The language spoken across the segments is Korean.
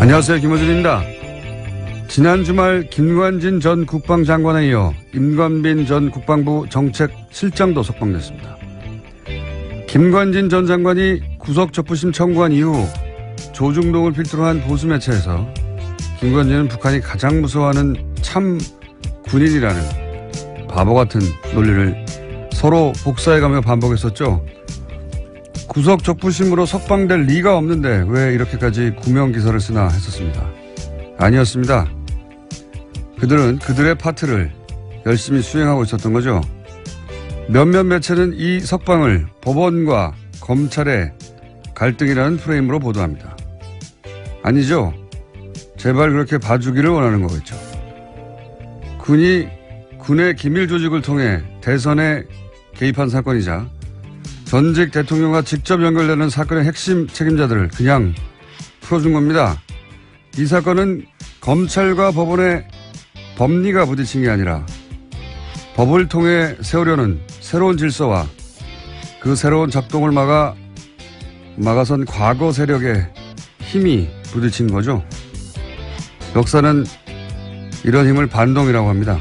안녕하세요. 김호준입니다. 지난 주말 김관진 전 국방장관에 이어 임관빈 전 국방부 정책실장도 석방됐습니다. 김관진 전 장관이 구속적부심 청구한 이후 조중동을 필두로 한 보수 매체에서 김관진은 북한이 가장 무서워하는 참 군인이라는 바보 같은 논리를 서로 복사해가며 반복했었죠. 구속적부심으로 석방될 리가 없는데 왜 이렇게까지 구명기사를 쓰나 했었습니다. 아니었습니다. 그들은 그들의 파트를 열심히 수행하고 있었던 거죠. 몇몇 매체는 이 석방을 법원과 검찰의 갈등이라는 프레임으로 보도합니다. 아니죠. 제발 그렇게 봐주기를 원하는 거겠죠. 군이 군의 기밀 조직을 통해 대선에 개입한 사건이자 전직 대통령과 직접 연결되는 사건의 핵심 책임자들을 그냥 풀어준 겁니다. 이 사건은 검찰과 법원의 법리가 부딪힌 게 아니라 법을 통해 세우려는 새로운 질서와 그 새로운 작동을 막아선 과거 세력의 힘이 부딪힌 거죠. 역사는 이런 힘을 반동이라고 합니다.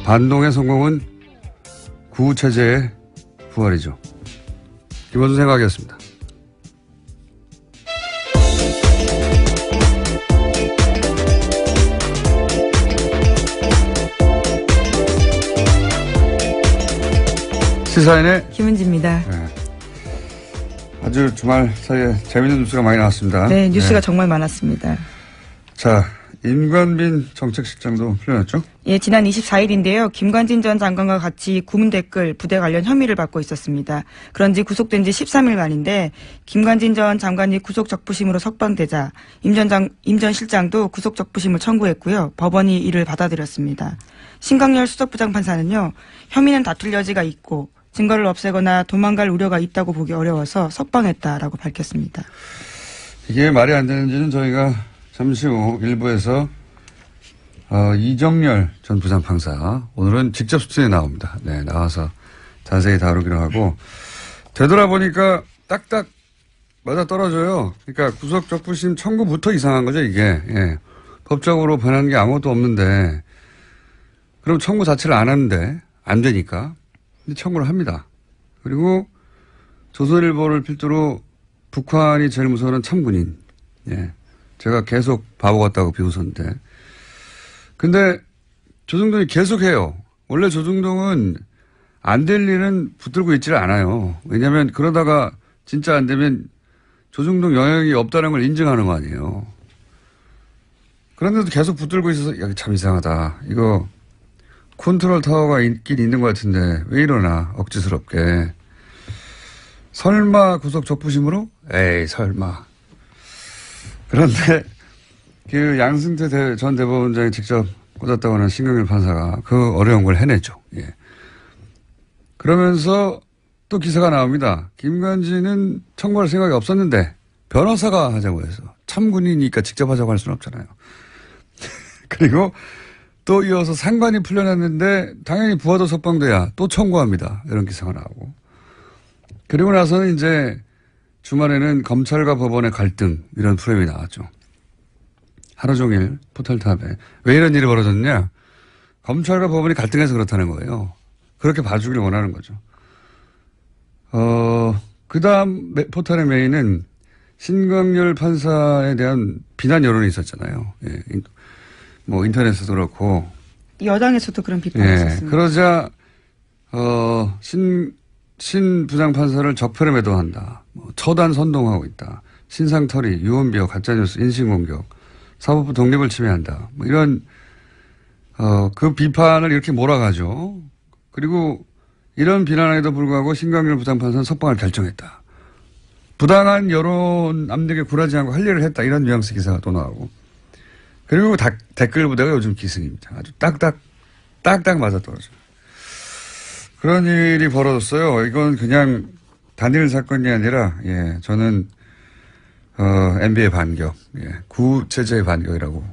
반동의 성공은 구체제의 부활이죠. 김원준 생각이었습니다. 시사인의 김은지입니다. 네. 아주 주말 사이에 재미있는 뉴스가 많이 나왔습니다. 네, 뉴스가 정말 많았습니다. 자, 임관빈 정책실장도 풀려났죠? 예, 지난 24일인데요. 김관진 전 장관과 같이 구문 댓글 부대 관련 혐의를 받고 있었습니다. 그런지 구속된 지 13일 만인데 김관진 전 장관이 구속적부심으로 석방되자 임 전 실장도 구속적부심을 청구했고요. 법원이 이를 받아들였습니다. 신광열 수석부장판사는요. 혐의는 다툴 여지가 있고 증거를 없애거나 도망갈 우려가 있다고 보기 어려워서 석방했다라고 밝혔습니다. 이게 말이 안 되는지는 저희가 잠시 후 일부에서 이정열 전 부장판사 오늘은 직접 수준에 나옵니다. 네, 나와서 자세히 다루기로 하고 되돌아보니까 딱딱 맞아 떨어져요. 그러니까 구속적부심 청구부터 이상한 거죠, 이게. 예. 법적으로 변한 게 아무것도 없는데 그럼 청구 자체를 안 하는데 안 되니까 근데 청구를 합니다. 그리고 조선일보를 필두로 북한이 제일 무서워하는 참군인. 예. 제가 계속 바보 같다고 비웃었는데. 근데 조중동이 계속 해요. 원래 조중동은 안 될 일은 붙들고 있지를 않아요. 왜냐하면 그러다가 진짜 안 되면 조중동 영향이 없다는 걸 인정하는 거 아니에요. 그런데도 계속 붙들고 있어서 야, 참 이상하다. 이거 컨트롤 타워가 있긴 있는 것 같은데 왜 이러나 억지스럽게. 설마 구속적부심으로? 에이 설마. 그런데 그 양승태 전 대법원장이 직접 꽂았다고 하는 신경일 판사가 그 어려운 걸 해냈죠. 예. 그러면서 또 기사가 나옵니다. 김관진은 청구할 생각이 없었는데 변호사가 하자고 해서 참군이니까 직접 하자고 할 수는 없잖아요. 그리고 또 이어서 상관이 풀려났는데 당연히 부하도 석방돼야 또 청구합니다. 이런 기사가 나오고. 그리고 나서는 이제 주말에는 검찰과 법원의 갈등 이런 프레임이 나왔죠. 하루 종일 포털탑에. 왜 이런 일이 벌어졌냐. 검찰과 법원이 갈등해서 그렇다는 거예요. 그렇게 봐주길 원하는 거죠. 그 다음 포털의 메인은 신광열 판사에 대한 비난 여론이 있었잖아요. 예. 뭐 인터넷에도 그렇고. 여당에서도 그런 비판이 예. 있었습니다. 그러자 신 부장판사를 적폐로 매도한다. 처단 선동하고 있다. 신상털이, 유언비어, 가짜뉴스, 인신공격, 사법부 독립을 침해한다. 뭐 이런 그 비판을 이렇게 몰아가죠. 그리고 이런 비난에도 불구하고 신광열 부장판사는 석방을 결정했다. 부당한 여론 압력에 굴하지 않고 할 일을 했다. 이런 뉘앙스 기사가 또 나오고. 그리고 댓글 부대가 요즘 기승입니다. 아주 딱딱 맞아떨어져요. 그런 일이 벌어졌어요. 이건 그냥 단일 사건이 아니라, 예, 저는, MB의 반격, 예, 구체제의 반격이라고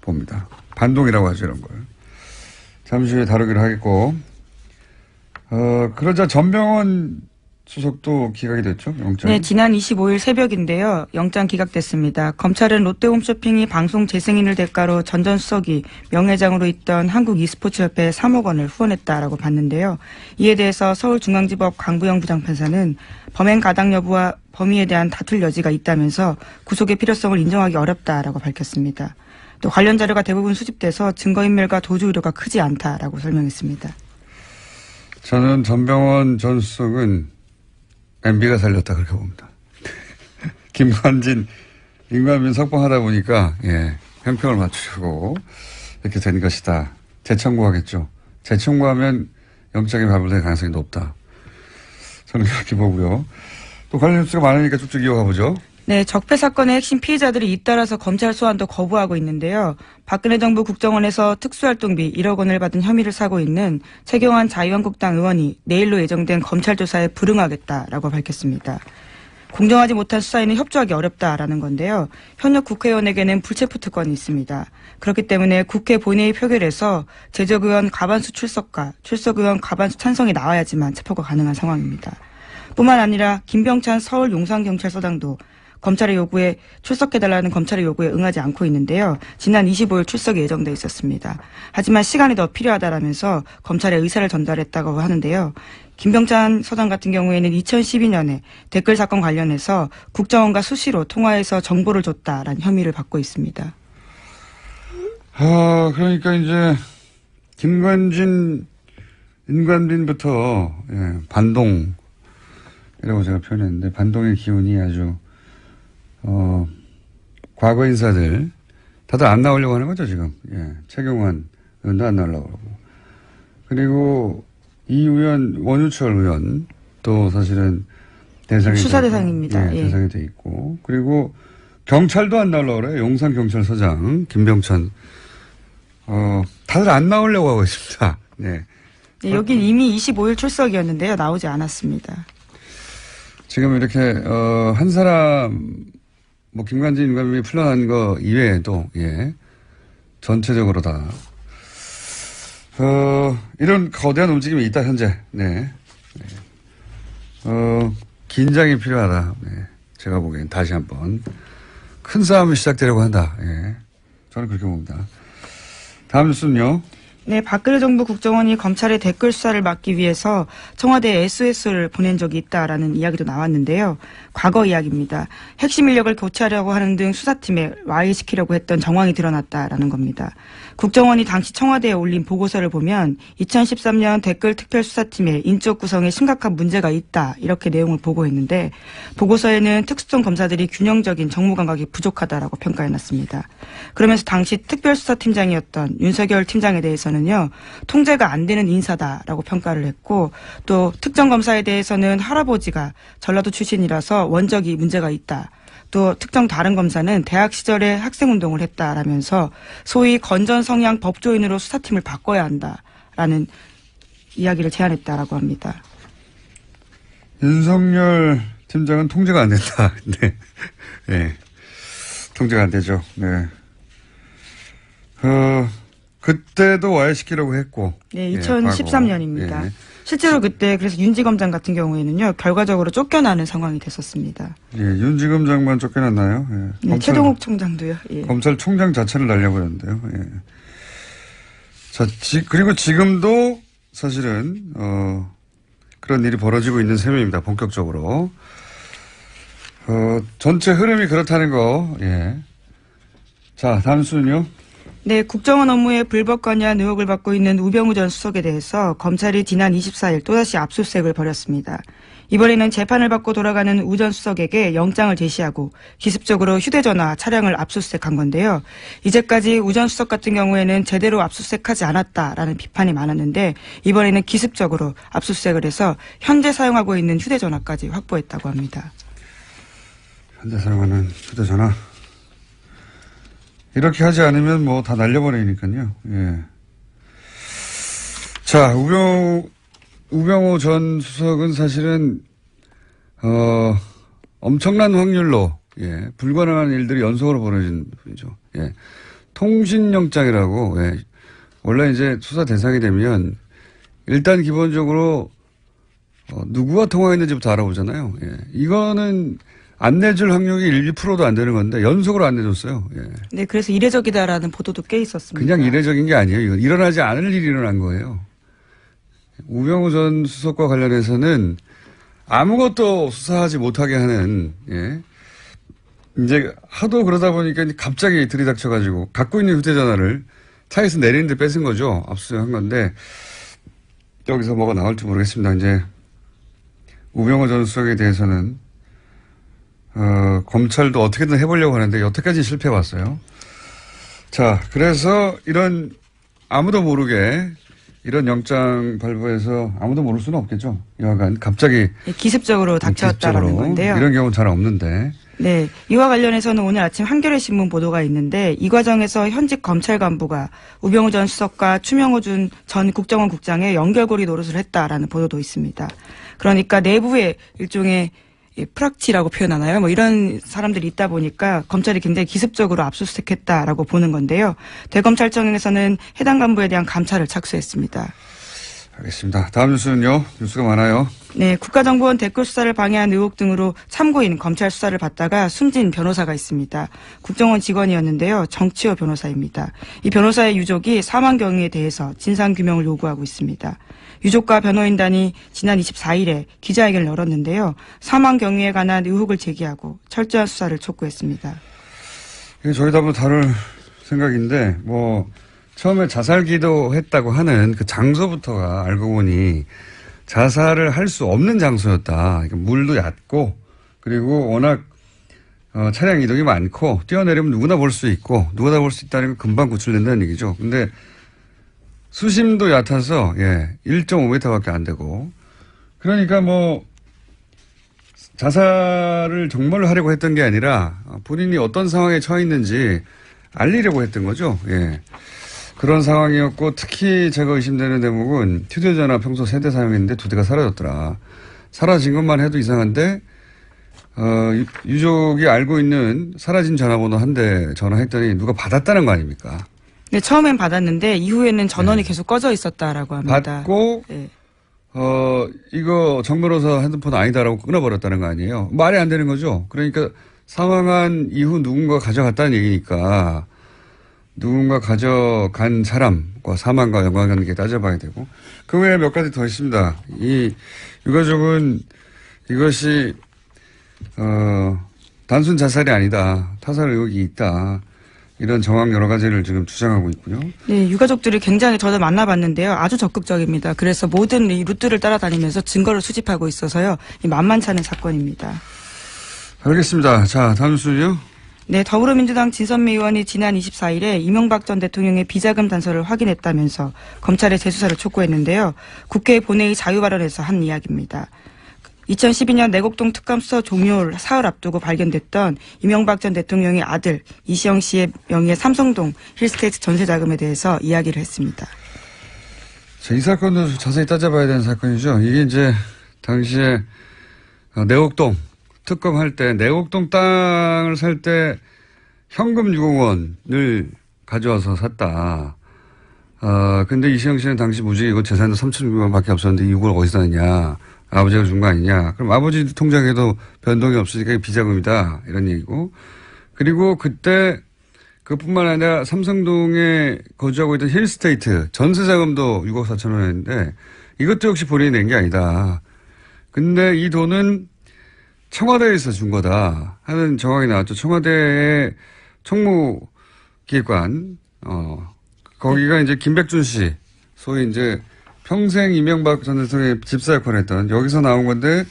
봅니다. 반동이라고 하죠, 이런 걸. 잠시 후에 다루기로 하겠고, 그러자 전병헌 수석도 기각이 됐죠? 영장이? 네, 지난 25일 새벽인데요. 영장 기각됐습니다. 검찰은 롯데홈쇼핑이 방송 재승인을 대가로 전 전 수석이 명예회장으로 있던 한국 e스포츠협회에 3억 원을 후원했다라고 봤는데요. 이에 대해서 서울중앙지법 강부영 부장판사는 범행 가당 여부와 범위에 대한 다툴 여지가 있다면서 구속의 필요성을 인정하기 어렵다라고 밝혔습니다. 또 관련 자료가 대부분 수집돼서 증거인멸과 도주 우려가 크지 않다라고 설명했습니다. 저는 전병헌 전 수석은 MB가 살렸다 그렇게 봅니다. 김관진, 임관빈 석방하다 보니까 형평을 맞추려고 이렇게 된 것이다. 재청구하겠죠. 재청구하면 영장이 발부될 가능성이 높다. 저는 그렇게 보고요. 또 관련 뉴스가 많으니까 쭉쭉 이어가 보죠. 네, 적폐 사건의 핵심 피해자들이 잇따라서 검찰 소환도 거부하고 있는데요. 박근혜 정부 국정원에서 특수활동비 1억 원을 받은 혐의를 사고 있는 최경환 자유한국당 의원이 내일로 예정된 검찰 조사에 불응하겠다라고 밝혔습니다. 공정하지 못한 수사에는 협조하기 어렵다라는 건데요. 현역 국회의원에게는 불체포 특권이 있습니다. 그렇기 때문에 국회 본회의 표결에서 재적 의원 과반수 출석과 출석 의원 과반수 찬성이 나와야지만 체포가 가능한 상황입니다. 뿐만 아니라 김병찬 서울 용산경찰서장도 검찰의 요구에 출석해달라는 검찰의 요구에 응하지 않고 있는데요. 지난 25일 출석이 예정돼 있었습니다. 하지만 시간이 더 필요하다라면서 검찰의 의사를 전달했다고 하는데요. 김병찬 서장 같은 경우에는 2012년에 댓글 사건 관련해서 국정원과 수시로 통화해서 정보를 줬다라는 혐의를 받고 있습니다. 그러니까 이제 김관진, 임관빈부터 반동이라고 제가 표현했는데 반동의 기운이 아주 과거 인사들 다들 안 나오려고 하는 거죠 지금. 최경환 의원도 안 나오려고 그러고. 그리고 이 의원 원유철 의원 또 사실은 대상이 수사 대상입니다. 대상이 돼 있고 그리고 경찰도 안 나오려고 그래요. 용산 경찰서장 김병찬 다들 안 나오려고 하고 있습니다. 네, 여긴 이미 25일 출석이었는데요. 나오지 않았습니다. 지금 이렇게 한 사람 김관진 임관빈이 풀려난 거 이외에도 전체적으로 다 이런 거대한 움직임이 있다 현재. 긴장이 필요하다. 제가 보기엔 다시 한번 큰 싸움이 시작되려고 한다. 저는 그렇게 봅니다. 다음 뉴스는요. 네, 박근혜 정부 국정원이 검찰의 댓글 수사를 막기 위해서 청와대에 SOS를 보낸 적이 있다라는 이야기도 나왔는데요. 과거 이야기입니다. 핵심 인력을 교체하려고 하는 등 수사팀에 와해시키려고 했던 정황이 드러났다라는 겁니다. 국정원이 당시 청와대에 올린 보고서를 보면 2013년 댓글 특별수사팀의 인적 구성에 심각한 문제가 있다 이렇게 내용을 보고했는데 보고서에는 특수성 검사들이 균형적인 정무 감각이 부족하다라고 평가해놨습니다. 그러면서 당시 특별수사팀장이었던 윤석열 팀장에 대해서는요. 통제가 안 되는 인사다라고 평가를 했고 또 특정 검사에 대해서는 할아버지가 전라도 출신이라서 원적이 문제가 있다. 또 특정 다른 검사는 대학 시절에 학생운동을 했다라면서 소위 건전 성향 법조인으로 수사팀을 바꿔야 한다라는 이야기를 제안했다라고 합니다. 윤석열 팀장은 통제가 안 된다. 통제가 안 되죠. 그때도 와해시키려고 했고. 네, 2013년입니다. 실제로 그때 그래서 윤지검장 같은 경우에는요, 결과적으로 쫓겨나는 상황이 됐었습니다. 윤지검장만 쫓겨났나요? 네, 최동욱 총장도요. 검찰총장 자체를 날려버렸는데요. 자, 그리고 지금도 사실은, 그런 일이 벌어지고 있는 셈입니다. 본격적으로. 전체 흐름이 그렇다는 거, 자, 다음 수는요. 네, 국정원 업무에 불법 관여한 의혹을 받고 있는 우병우 전 수석에 대해서 검찰이 지난 24일 또다시 압수수색을 벌였습니다. 이번에는 재판을 받고 돌아가는 우 전 수석에게 영장을 제시하고 기습적으로 휴대전화 차량을 압수수색한 건데요. 이제까지 우 전 수석 같은 경우에는 제대로 압수수색하지 않았다라는 비판이 많았는데 이번에는 기습적으로 압수수색을 해서 현재 사용하고 있는 휴대전화까지 확보했다고 합니다. 현재 사용하는 휴대전화. 이렇게 하지 않으면 뭐 다 날려버리니까요. 자, 우병우 전 수석은 사실은, 엄청난 확률로, 불가능한 일들이 연속으로 벌어진 분이죠. 통신영장이라고, 원래 이제 수사 대상이 되면 일단 기본적으로, 누구와 통화했는지부터 알아보잖아요. 예. 이거는 안 내줄 확률이 1%도 안 되는 건데 연속으로 안 내줬어요. 예. 네, 그래서 이례적이다라는 보도도 꽤 있었습니다. 그냥 이례적인 게 아니에요. 이건 일어나지 않을 일이 일어난 거예요. 우병우 전 수석과 관련해서는 아무것도 수사하지 못하게 하는, 예. 이제 하도 그러다 보니까 갑자기 들이닥쳐가지고 갖고 있는 휴대전화를 차에서 내리는데 뺏은 거죠. 압수수색한 건데 여기서 뭐가 나올지 모르겠습니다. 이제 우병우 전 수석에 대해서는 검찰도 어떻게든 해보려고 하는데 여태까지 실패해왔어요. 자, 그래서 이런 아무도 모르게 이런 영장 발부해서 아무도 모를 수는 없겠죠. 여하간 갑자기 기습적으로 닥쳤다라는 건데요. 이런 경우는 잘 없는데. 네. 이와 관련해서는 오늘 아침 한겨레 신문 보도가 있는데 이 과정에서 현직 검찰 간부가 우병우 전 수석과 추명호 전 국정원 국장의 연결고리 노릇을 했다라는 보도도 있습니다. 그러니까 내부에 일종의 프락치라고 표현하나요? 뭐 이런 사람들이 있다 보니까 검찰이 굉장히 기습적으로 압수수색했다라고 보는 건데요. 대검찰청에서는 해당 간부에 대한 감찰을 착수했습니다. 알겠습니다. 다음 뉴스는요. 뉴스가 많아요. 네, 국가정보원 댓글 수사를 방해한 의혹 등으로 참고인 검찰 수사를 받다가 숨진 변호사가 있습니다. 국정원 직원이었는데요. 정치호 변호사입니다. 이 변호사의 유족이 사망 경위에 대해서 진상규명을 요구하고 있습니다. 유족과 변호인단이 지난 24일에 기자회견을 열었는데요. 사망 경위에 관한 의혹을 제기하고 철저한 수사를 촉구했습니다. 저희도 한번 다룰 생각인데 처음에 자살 기도했다고 하는 그 장소부터가 알고 보니 자살을 할 수 없는 장소였다. 그러니까 물도 얕고 그리고 워낙 차량 이동이 많고 뛰어내리면 누구나 볼 수 있고 누구나 볼 수 있다는 건 금방 구출된다는 얘기죠. 근데 수심도 얕아서 1.5m밖에 안 되고 그러니까 자살을 정말로 하려고 했던 게 아니라 본인이 어떤 상황에 처해 있는지 알리려고 했던 거죠. 예. 그런 상황이었고 특히 제가 의심되는 대목은 휴대전화 평소 3대 사용했는데 2대가 사라졌더라. 사라진 것만 해도 이상한데 유족이 알고 있는 사라진 전화번호 1대 전화했더니 누가 받았다는 거 아닙니까? 네, 처음엔 받았는데 이후에는 전원이 계속 꺼져 있었다라고 합니다. 받고 네. 이거 정 변호사 핸드폰 아니다라고 끊어버렸다는 거 아니에요. 말이 안 되는 거죠. 그러니까 사망한 이후 누군가 가져갔다는 얘기니까 누군가 가져간 사람과 사망과 연관관계 따져봐야 되고 그 외에 몇 가지 더 있습니다. 이 유가족은 이것이 단순 자살이 아니다. 타살 의혹이 있다. 이런 정황 여러 가지를 지금 주장하고 있고요. 네, 유가족들이 굉장히 저도 만나봤는데요. 아주 적극적입니다. 그래서 모든 이 루트를 따라다니면서 증거를 수집하고 있어서요. 만만치 않은 사건입니다. 알겠습니다. 자, 다음 뉴스는요. 네, 더불어민주당 진선미 의원이 지난 24일에 이명박 전 대통령의 비자금 단서를 확인했다면서 검찰의 재수사를 촉구했는데요. 국회 본회의 자유 발언에서 한 이야기입니다. 2012년 내곡동 특감 수사 종료 사흘 앞두고 발견됐던 이명박 전 대통령의 아들 이시영 씨의 명의의 삼성동 힐스테이트 전세 자금에 대해서 이야기를 했습니다. 자, 이 사건도 자세히 따져봐야 되는 사건이죠. 이게 이제 당시에 내곡동 특검할 때 내곡동 땅을 살 때 현금 6억 원을 가져와서 샀다. 근데 이시영 씨는 당시 무직 이거 재산도 3,600만 밖에 없었는데 이걸 어디서 샀냐. 아버지가 준 거 아니냐. 그럼 아버지 통장에도 변동이 없으니까 이게 비자금이다. 이런 얘기고. 그리고 그때 그뿐만 아니라 삼성동에 거주하고 있던 힐스테이트 전세자금도 6억 4천 원이었는데 이것도 역시 본인이 낸 게 아니다. 근데 이 돈은 청와대에서 준 거다 하는 정황이 나왔죠. 청와대의 총무기획관, 거기가 이제 김백준 씨, 소위 이제 평생 이명박 전 대통령의 집사 역할을 했던 여기서 나온 건데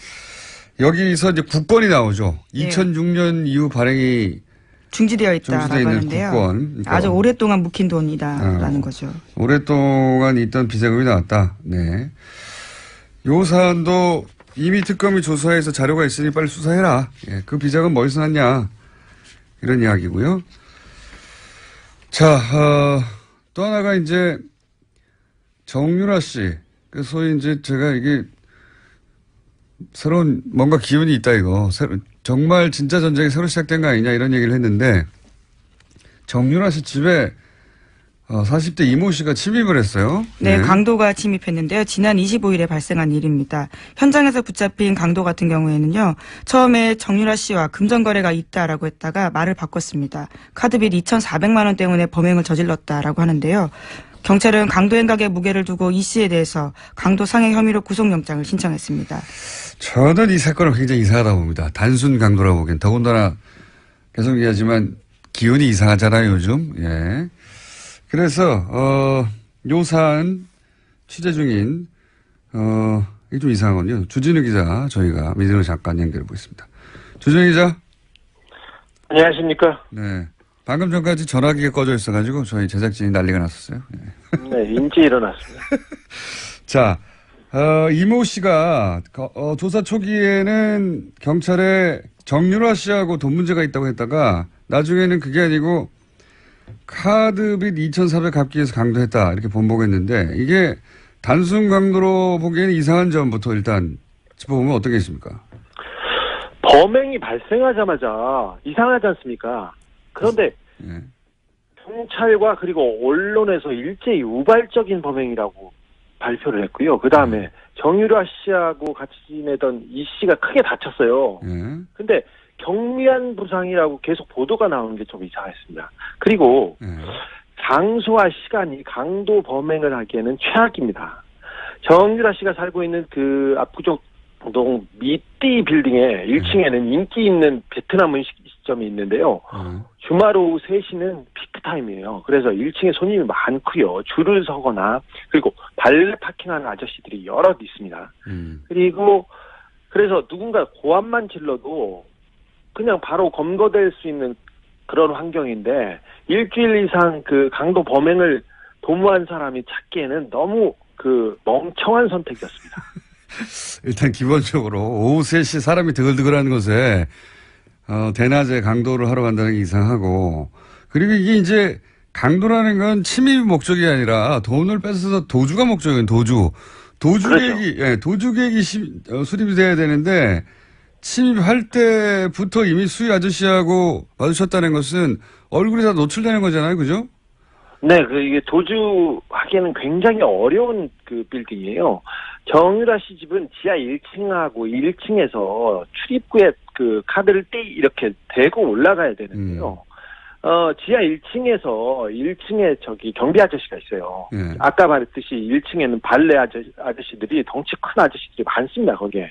여기서 이제 국권이 나오죠. 네. 2006년 이후 발행이 중지되어 있다라고 하는데요. 국권. 그러니까 아주 오랫동안 묵힌 돈이다라는 거죠. 오랫동안 있던 비자금이 나왔다. 네. 요 사안도 이미 특검이 조사해서 자료가 있으니 빨리 수사해라. 예, 그 비자금 어디서 났냐. 이런 이야기고요. 자, 또 하나가 이제 정유라 씨. 그 소위 이제 제가 이게 새로운 뭔가 기운이 있다 이거. 정말 진짜 전쟁이 새로 시작된 거 아니냐 이런 얘기를 했는데 정유라 씨 집에 40대 이모 씨가 침입을 했어요. 네, 강도가 침입했는데요. 지난 25일에 발생한 일입니다. 현장에서 붙잡힌 강도 같은 경우에는요. 처음에 정유라 씨와 금전거래가 있다라고 했다가 말을 바꿨습니다. 카드빚 2,400만 원 때문에 범행을 저질렀다라고 하는데요. 경찰은 강도 행각의 무게를 두고 이 씨에 대해서 강도 상해 혐의로 구속영장을 신청했습니다. 저는 이 사건을 굉장히 이상하다고 봅니다. 단순 강도라고 보기엔. 더군다나 계속 얘기하지만 기운이 이상하잖아요, 요즘. 예. 그래서 요 사안 취재 중인 이게 좀 이상하군요. 주진우 기자 저희가 미디어로 잠깐 연결해 보겠습니다. 주진우 기자. 안녕하십니까. 네. 방금 전까지 전화기가 꺼져 있어가지고 저희 제작진이 난리가 났었어요. 네. 네, 인지 일어났습니다. 자, 이모 씨가 조사 초기에는 경찰에 정유라 씨하고 돈 문제가 있다고 했다가 나중에는 그게 아니고 카드빚 2,400 갚기 위해서 강도했다 이렇게 번복했는데 이게 단순 강도로 보기에는 이상한 점부터 일단 짚어보면 어떻겠습니까? 범행이 발생하자마자 이상하지 않습니까? 그런데 예. 경찰과 그리고 언론에서 일제히 우발적인 범행이라고 발표를 했고요. 그 다음에 정유라 씨하고 같이 지내던 이 씨가 크게 다쳤어요. 예. 근데 경미한 부상이라고 계속 보도가 나오는 게 좀 이상했습니다. 그리고 예. 장소와 시간이 강도 범행을 하기에는 최악입니다. 정유라 씨가 살고 있는 그 압구정동 미띠 빌딩의 1층에는 인기 있는 베트남 음식점이 있는데요. 주말 오후 3시는 피크타임이에요. 그래서 1층에 손님이 많고요. 줄을 서거나 그리고 발레 파킹하는 아저씨들이 여럿 있습니다. 그리고 그래서 누군가 고함만 질러도 그냥 바로 검거될 수 있는 그런 환경인데 일주일 이상 그 강도 범행을 도모한 사람이 찾기에는 너무 그 멍청한 선택이었습니다. 일단 기본적으로 오후 3시 사람이 드글드글하는 곳에 대낮에 강도를 하러 간다는 게 이상하고 그리고 이게 이제 강도라는 건 침입이 목적이 아니라 돈을 뺏어서 도주가 목적이에요. 도주 계획이 그렇죠. 도주 계획이 수립이 돼야 되는데 침입할 때부터 이미 수희 아저씨하고 마주쳤다는 것은 얼굴이 다 노출되는 거잖아요. 그죠? 네, 이게 도주하기에는 굉장히 어려운 그 빌딩이에요. 정유라 씨 집은 지하 1층하고 1층에서 출입구에 그 카드를 이렇게 대고 올라가야 되는데요. 지하 1층에서 1층에 저기 경비 아저씨가 있어요. 예. 아까 말했듯이 1층에는 발레 아저씨들이 덩치 큰 아저씨들이 많습니다, 거기에.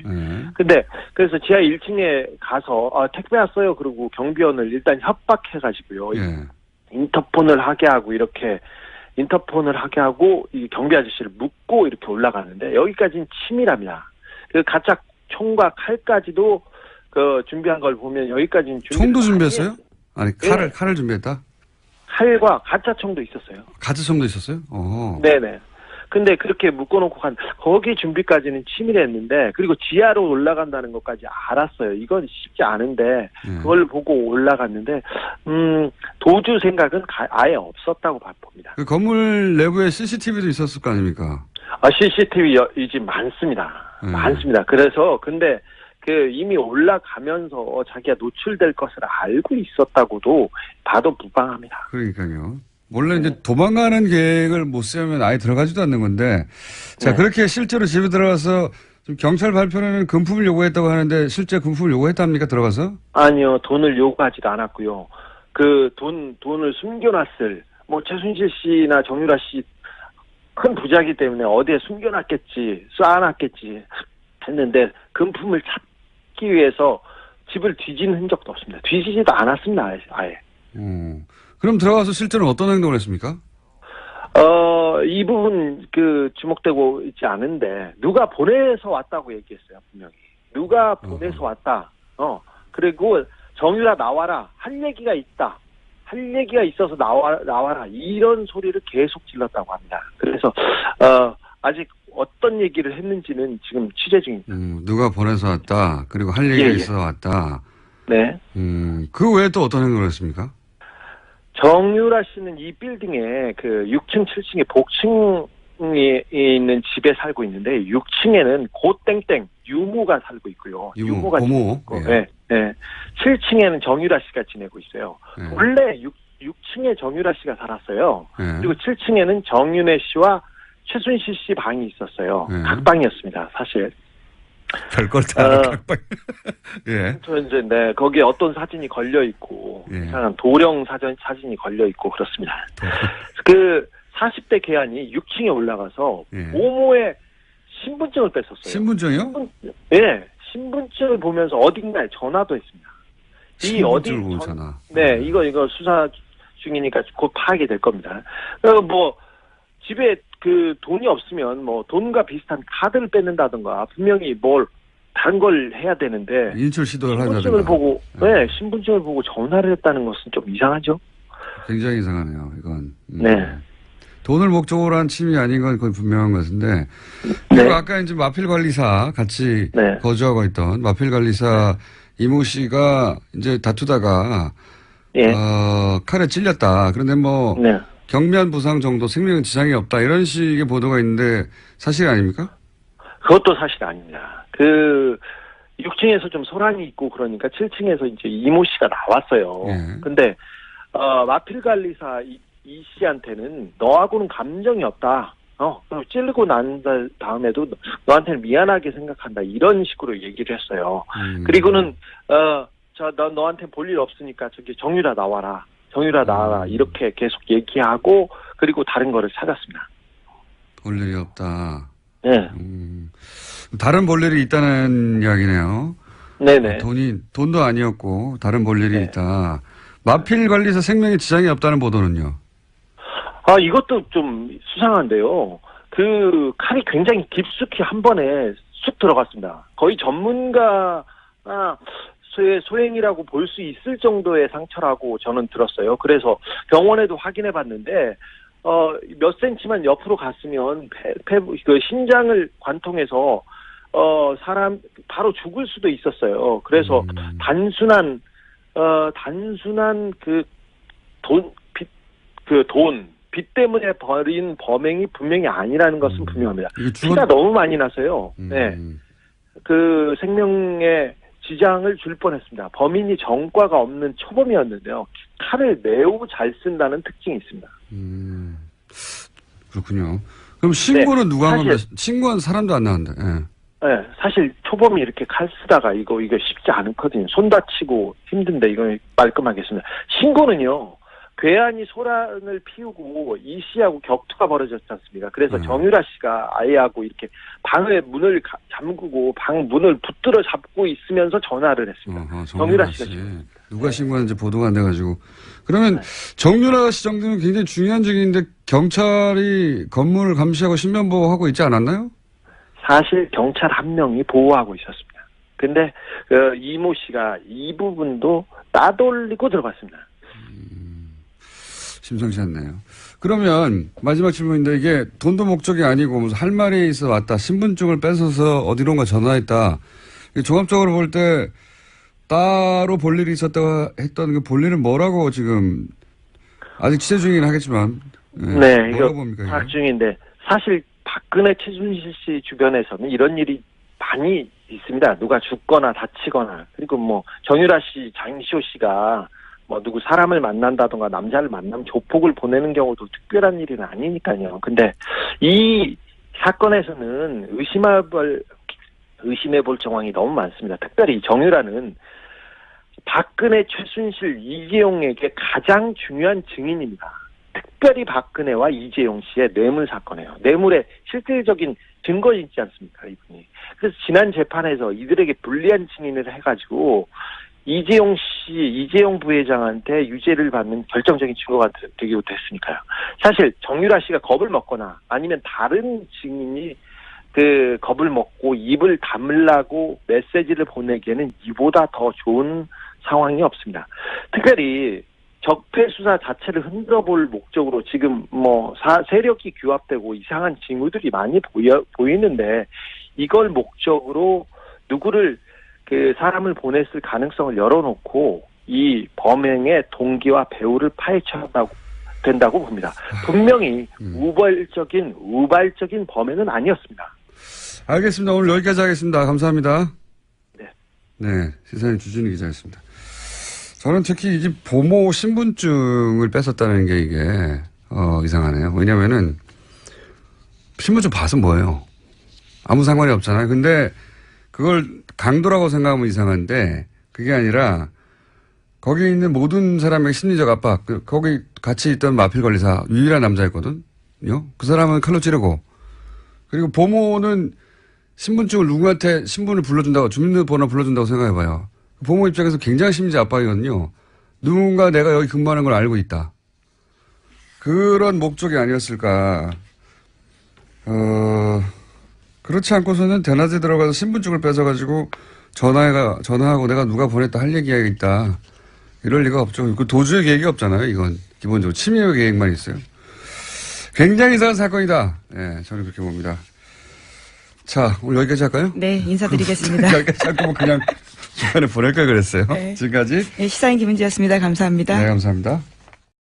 근데 그래서 지하 1층에 가서 택배 왔어요. 그리고 경비원을 일단 협박해가지고요. 예. 인터폰을 하게 하고 이 경비 아저씨를 묶고 이렇게 올라가는데 여기까지는 치밀합니다. 그 가짜 총과 칼까지도 그 준비한 걸 보면 여기까지는 총도 준비했어요? 아니 칼을 준비했다? 칼과 가짜 총도 있었어요. 가짜 총도 있었어요? 네네. 근데 그렇게 묶어놓고 거기 준비까지는 치밀했는데 그리고 지하로 올라간다는 것까지 알았어요. 이건 쉽지 않은데 그걸 보고 올라갔는데 도주 생각은 아예 없었다고 봅니다. 그 건물 내부에 CCTV도 있었을 거 아닙니까? CCTV 이 집 많습니다. 많습니다. 그래서 근데 그 이미 올라가면서 자기가 노출될 것을 알고 있었다고도 봐도 무방합니다. 그러니까요. 원래 이제 도망가는 계획을 못 세우면 아예 들어가지도 않는 건데, 자, 네. 그렇게 실제로 집에 들어가서 좀 경찰 발표는 금품을 요구했다고 하는데 실제 금품을 요구했답니까? 들어가서? 아니요, 돈을 요구하지도 않았고요. 그 돈을 숨겨놨을 최순실 씨나 정유라 씨 큰 부자이기 때문에 어디에 숨겨놨겠지, 쌓아놨겠지 했는데 금품을 찾기 위해서 집을 뒤진 흔적도 없습니다. 뒤지지도 않았습니다, 아예. 그럼 들어가서 실제로 어떤 행동을 했습니까? 이 부분 주목되고 있지 않은데 누가 보내서 왔다고 얘기했어요, 분명히. 누가 보내서 왔다. 그리고 정유라 나와라. 할 얘기가 있다. 할 얘기가 있어서 나와라. 이런 소리를 계속 질렀다고 합니다. 그래서 아직 어떤 얘기를 했는지는 지금 취재 중입니다. 누가 보내서 왔다. 그리고 할 얘기가 있어서 왔다. 네. 그 외에 또 어떤 행동을 했습니까? 정유라 씨는 이 빌딩에 그 6층, 7층에 복층에 있는 집에 살고 있는데 6층에는 고땡땡 유모가 살고 있고요. 유모가 고모. 있고, 네. 7층에는 정유라 씨가 지내고 있어요. 예. 원래 6층에 정유라 씨가 살았어요. 예. 그리고 7층에는 정윤혜 씨와 최순실 씨 방이 있었어요. 예. 각방이었습니다, 사실. 별걸 다 알아, 각방. 예. 저 이제, 네, 거기에 어떤 사진이 걸려있고, 예. 이상한 도령 사진이 걸려있고, 그렇습니다. 그 40대 계안이 6층에 올라가서 예. 모모의 신분증을 뺐었어요. 신분증이요? 네, 신분증을 보면서 어딘가에 전화도 했습니다. 이 어디 신분증을 보잖아. 네, 이거 수사 중이니까 곧 파악이 될 겁니다. 뭐 집에 그 돈이 없으면 뭐 돈과 비슷한 카드를 뺏는다든가 분명히 뭘 다른 걸 해야 되는데 인출 시도를 신분증을 한다든가. 보고 네, 신분증을 보고 전화를 했다는 것은 좀 이상하죠. 굉장히 이상하네요, 이건. 네. 돈을 목적으로 한 침이 아닌 건 거의 분명한 것인데. 그리고 네. 아까 이제 마필 관리사 같이 네. 거주하고 있던 마필 관리사 이모 씨가 이제 다투다가 예. 칼에 찔렸다. 그런데 뭐 네. 경미한 부상 정도 생명에 지장이 없다. 이런 식의 보도가 있는데 사실 아닙니까? 그것도 사실 아닙니다. 그 6층에서 좀 소란이 있고 그러니까 7층에서 이제 이모 씨가 나왔어요. 예. 근데 마필 관리사 이 씨한테는 너하고는 감정이 없다. 찌르고 난 다음에도 너한테는 미안하게 생각한다. 이런 식으로 얘기를 했어요. 그리고는 너한테 볼 일 없으니까 저기 정유라 나와라. 정유라 나와라. 이렇게 계속 얘기하고 그리고 다른 거를 찾았습니다. 볼 일이 없다. 네. 다른 볼 일이 있다는 이야기네요. 네네. 돈도 아니었고 다른 볼 일이 네. 있다. 마필 관리사 생명에 지장이 없다는 보도는요. 이것도 좀 수상한데요. 그 칼이 굉장히 깊숙이 한 번에 쑥 들어갔습니다. 거의 전문가 소행이라고 볼 수 있을 정도의 상처라고 저는 들었어요. 그래서 병원에도 확인해 봤는데 몇 센치만 옆으로 갔으면 그 신장을 관통해서 사람 바로 죽을 수도 있었어요. 그래서 단순한 빚 때문에 벌인 범행이 분명히 아니라는 것은 분명합니다. 피가 너무 많이 나서요. 네. 그 생명에 지장을 줄 뻔했습니다. 범인이 전과가 없는 초범이었는데요. 칼을 매우 잘 쓴다는 특징이 있습니다. 그렇군요. 그럼 신고는 네, 누가 한 겁니까? 신고한 사람도 안 나왔는데. 예. 네, 사실 초범이 이렇게 칼 쓰다가 이거 쉽지 않거든요. 손 다치고 힘든데 이거 깔끔하겠습니다. 신고는요. 괴한이 소란을 피우고 이 씨하고 격투가 벌어졌지 않습니까? 그래서 정유라 씨가 아이하고 이렇게 방의 문을 잠그고 방 문을 붙들어 잡고 있으면서 전화를 했습니다. 정유라 씨가 누가 신고하는지 보도가 안 돼가지고. 그러면 정유라 씨 정도면 굉장히 중요한 적인데 경찰이 건물을 감시하고 신변보호하고 있지 않았나요? 사실 경찰 한 명이 보호하고 있었습니다. 근데 이모 씨가 이 부분도 따돌리고 들어갔습니다. 심상치 않네요. 그러면 마지막 질문인데 이게 돈도 목적이 아니고 무슨 할 말이 있어 왔다. 신분증을 뺏어서 어디론가 전화했다. 종합적으로 볼 때 따로 볼 일이 있었다고 했던 그 볼 일은 뭐라고 지금 아직 취재 중이긴 하겠지만. 네, 이거 봅니까, 파악 중인데 사실 박근혜 최순실 씨 주변에서는 이런 일이 많이 있습니다. 누가 죽거나 다치거나 그리고 뭐 정유라 씨, 장시호 씨가 뭐 누구 사람을 만난다던가 남자를 만나면 조폭을 보내는 경우도 특별한 일은 아니니까요. 근데 이 사건에서는 의심해볼 정황이 너무 많습니다. 특별히 정유라는 박근혜, 최순실, 이재용에게 가장 중요한 증인입니다. 특별히 박근혜와 이재용 씨의 뇌물 사건이에요. 뇌물의 실질적인 증거 있지 않습니까, 이분이. 그래서 지난 재판에서 이들에게 불리한 증인을 해가지고 이재용 부회장한테 유죄를 받는 결정적인 증거가 되기도 했으니까요. 사실 정유라 씨가 겁을 먹거나 아니면 다른 증인이 그 겁을 먹고 입을 다물라고 메시지를 보내기에는 이보다 더 좋은 상황이 없습니다. 특별히 적폐 수사 자체를 흔들어볼 목적으로 지금 뭐 세력이 규합되고 이상한 징후들이 많이 보이는데 이걸 목적으로 누구를 그 사람을 보냈을 가능성을 열어놓고 이 범행의 동기와 배후를 파헤쳐야 된다고 봅니다. 분명히 우발적인 범행은 아니었습니다. 알겠습니다. 오늘 여기까지 하겠습니다. 감사합니다. 네. 네, 시사인 주진우 기자였습니다. 저는 특히 이 집 보모 신분증을 뺏었다는 게 이게, 이상하네요. 왜냐면은, 신분증 봐서 뭐예요? 아무 상관이 없잖아요. 근데 그걸 강도라고 생각하면 이상한데, 그게 아니라, 거기 있는 모든 사람의 심리적 압박, 거기 같이 있던 마필 관리사, 유일한 남자였거든요. 그 사람은 칼로 찌르고, 그리고 보모는 신분증을 누구한테 신분을 불러준다고, 주민등록번호 불러준다고 생각해봐요. 보모 입장에서 굉장히 심리적 압박이거든요. 누군가 내가 여기 근무하는 걸 알고 있다. 그런 목적이 아니었을까. 그렇지 않고서는 대낮에 들어가서 신분증을 뺏어가지고 전화하고 내가 누가 보냈다 할 얘기가 있다. 이럴 리가 없죠. 그 도주의 계획이 없잖아요. 이건 기본적으로 침해 계획만 있어요. 굉장히 이상한 사건이다. 네, 저는 그렇게 봅니다. 자, 오늘 여기까지 할까요? 네, 인사드리겠습니다. 여기까지 할 거면 그냥 중간에 보낼 걸 그랬어요. 네. 지금까지. 네, 시사인 김은지였습니다. 감사합니다. 네, 감사합니다.